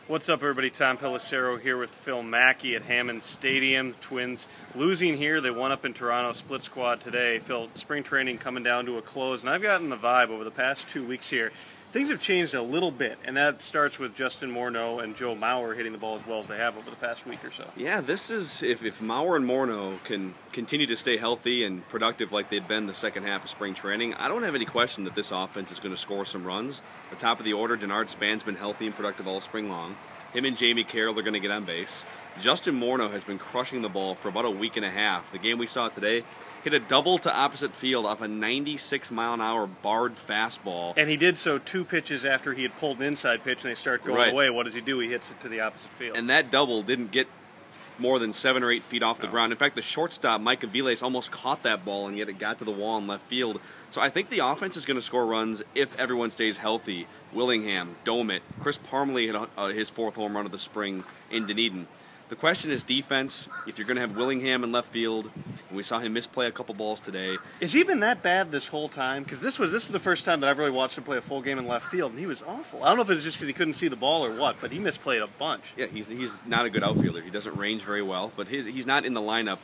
What's up, everybody? Tom Pelissero here with Phil Mackey at Hammond Stadium. The Twins losing here. They won up in Toronto, split squad today. Phil, spring training coming down to a close, and I've gotten the vibe over the past 2 weeks here. Things have changed a little bit, and that starts with Justin Morneau and Joe Mauer hitting the ball as well as they have over the past week or so. Yeah, this is, if Mauer and Morneau can continue to stay healthy and productive like they've been the second half of spring training, I don't have any question that this offense is going to score some runs. The top of the order, Denard Span's been healthy and productive all spring long. Him and Jamie Carroll are going to get on base. Justin Morneau has been crushing the ball for about a week and a half. The game we saw today, hit a double to opposite field off a 96-mile-an-hour barred fastball. And he did so 2 pitches after he had pulled an inside pitch and they start going away. What does he do? He hits it to the opposite field. And that double didn't get more than 7 or 8 feet off the ground. In fact, the shortstop, Mike Aviles, almost caught that ball, and yet it got to the wall in left field. So I think the offense is going to score runs if everyone stays healthy. Willingham, Domit, Chris Parmelee hit his 4th home run of the spring in Dunedin. The question is defense. If you're going to have Willingham in left field, and we saw him misplay a couple balls today. Has he been that bad this whole time? Because this is the first time that I've really watched him play a full game in left field, and he was awful. I don't know if it was just because he couldn't see the ball or what, but he misplayed a bunch. Yeah, he's not a good outfielder. He doesn't range very well, but he's not in the lineup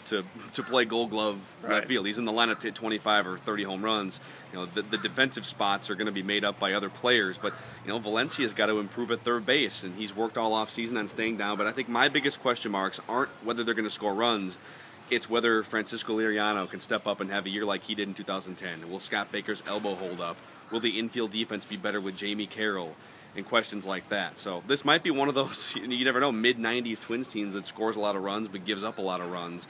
to play Gold Glove left field. He's in the lineup to hit 25 or 30 home runs. You know, the defensive spots are going to be made up by other players, but you know, Valencia's got to improve at third base, and he's worked all off season on staying down. But I think my biggest question marks aren't whether they're going to score runs. It's whether Francisco Liriano can step up and have a year like he did in 2010. Will Scott Baker's elbow hold up? Will the infield defense be better with Jamie Carroll? And questions like that. So this might be one of those, you never know, mid-90s Twins teams that scores a lot of runs but gives up a lot of runs.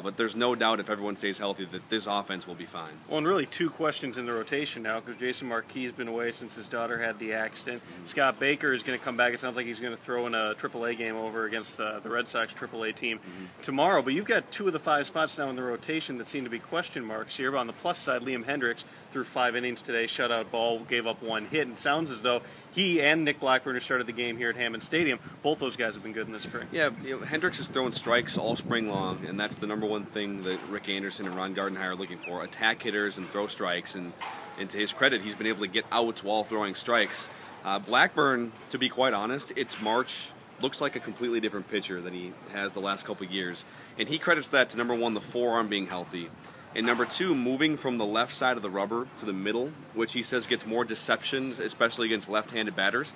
But there's no doubt if everyone stays healthy that this offense will be fine. Well, and really 2 questions in the rotation now because Jason Marquis has been away since his daughter had the accident. Scott Baker is going to come back. It sounds like he's going to throw in a AAA game over against the Red Sox AAA team tomorrow. But you've got 2 of the 5 spots now in the rotation that seem to be question marks here. But on the plus side, Liam Hendriks threw 5 innings today, shutout ball, gave up 1 hit. And it sounds as though he and Nick Blackburn, who started the game here at Hammond Stadium, both those guys have been good in the spring. Yeah, you know, Hendriks is throwing strikes all spring long, and that's the #1 thing that Rick Anderson and Ron Gardenhire are looking for: attack hitters and throw strikes. And to his credit, he's been able to get outs while throwing strikes. Blackburn, to be quite honest, it's March. Looks like a completely different pitcher than he has the last couple of years, and he credits that to #1, the forearm being healthy. And #2, moving from the left side of the rubber to the middle, which he says gets more deception, especially against left-handed batters.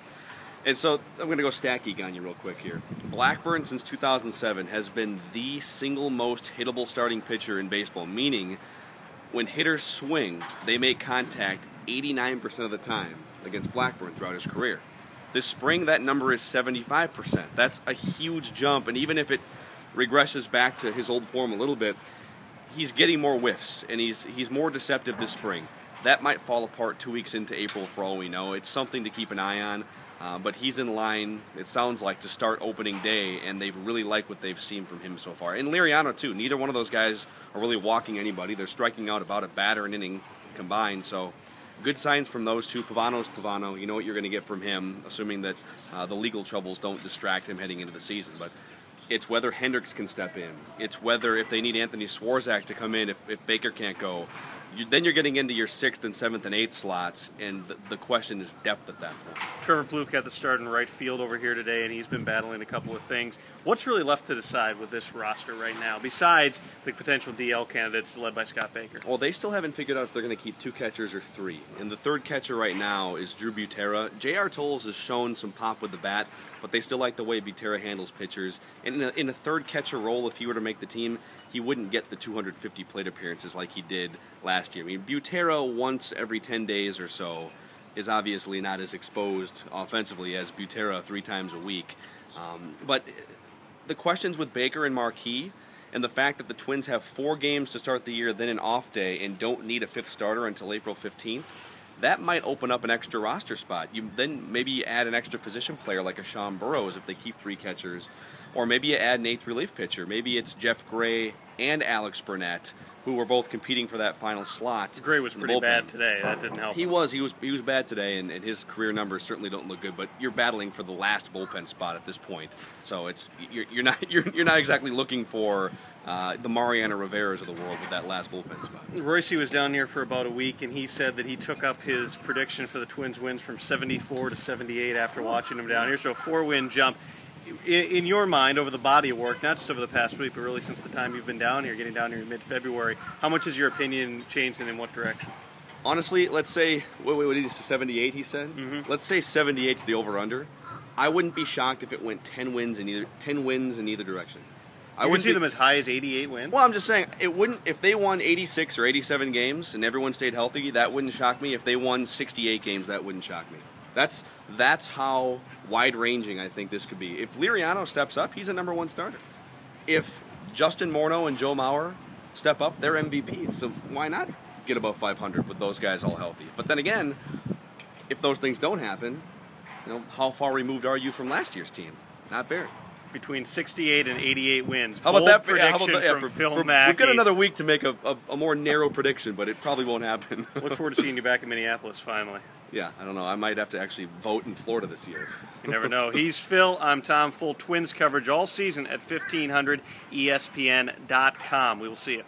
And so I'm going to go stat geek on you real quick here. Blackburn, since 2007, has been the single most hittable starting pitcher in baseball, meaning when hitters swing, they make contact 89% of the time against Blackburn throughout his career. This spring, that number is 75%. That's a huge jump, and even if it regresses back to his old form a little bit, he's getting more whiffs, and he's more deceptive this spring. That might fall apart 2 weeks into April for all we know. It's something to keep an eye on, but he's in line, it sounds like, to start opening day, and they've really liked what they've seen from him so far. And Liriano, too. Neither one of those guys are really walking anybody. They're striking out about a batter an inning combined, so good signs from those two. Pavano's Pavano. You know what you're going to get from him, assuming that the legal troubles don't distract him heading into the season. But it's whether Hendriks can step in. It's whether if they need Anthony Swarzak to come in, if Baker can't go. Then you're getting into your 6th and 7th and 8th slots, and the question is depth at that point. Trevor Plouffe got the start in right field over here today, and he's been battling a couple of things. What's really left to decide with this roster right now, besides the potential DL candidates led by Scott Baker? Well, they still haven't figured out if they're going to keep 2 catchers or 3. And the 3rd catcher right now is Drew Butera. J.R. Tolles has shown some pop with the bat, but they still like the way Butera handles pitchers. And in a 3rd catcher role, if he were to make the team, he wouldn't get the 250 plate appearances like he did last year. I mean, Butera once every 10 days or so is obviously not as exposed offensively as Butera 3 times a week. But the questions with Baker and Marquis, and the fact that the Twins have 4 games to start the year, then an off day, and don't need a 5th starter until April 15th, that might open up an extra roster spot. You then maybe add an extra position player like a Sean Burrows if they keep 3 catchers. Or maybe you add an eighth relief pitcher. Maybe it's Jeff Gray and Alex Burnett, who were both competing for that final slot. Gray was pretty bad today. That didn't help. He was bad today, and his career numbers certainly don't look good. But you're battling for the last bullpen spot at this point, so you're not exactly looking for the Mariano Riveras of the world with that last bullpen spot. Royce was down here for about a week, and he said that he took up his prediction for the Twins' wins from 74 to 78 after watching them down here. So a 4-win jump. In your mind, over the body of work, not just over the past week, but really since the time you've been down here, getting down here in mid-February, how much has your opinion changed and in what direction? Honestly, let's say, what did he say, 78, he said? Mm-hmm. Let's say 78's the over-under. I wouldn't be shocked if it went 10 wins in either direction. I wouldn't see them as high as 88 wins? Well, I'm just saying, it wouldn't, if they won 86 or 87 games and everyone stayed healthy, that wouldn't shock me. If they won 68 games, that wouldn't shock me. That's how wide-ranging I think this could be. If Liriano steps up, he's a #1 starter. If Justin Morneau and Joe Mauer step up, they're MVPs. So why not get above 500 with those guys all healthy? But then again, if those things don't happen, how far removed are you from last year's team? Not very. Between 68 and 88 wins. How about that prediction from Phil Mackey? We've got another week to make a more narrow prediction, but it probably won't happen. Look forward to seeing you back in Minneapolis finally. Yeah, I don't know. I might have to actually vote in Florida this year. You never know. He's Phil. I'm Tom. Full Twins coverage all season at 1500 ESPN.com. We will see you.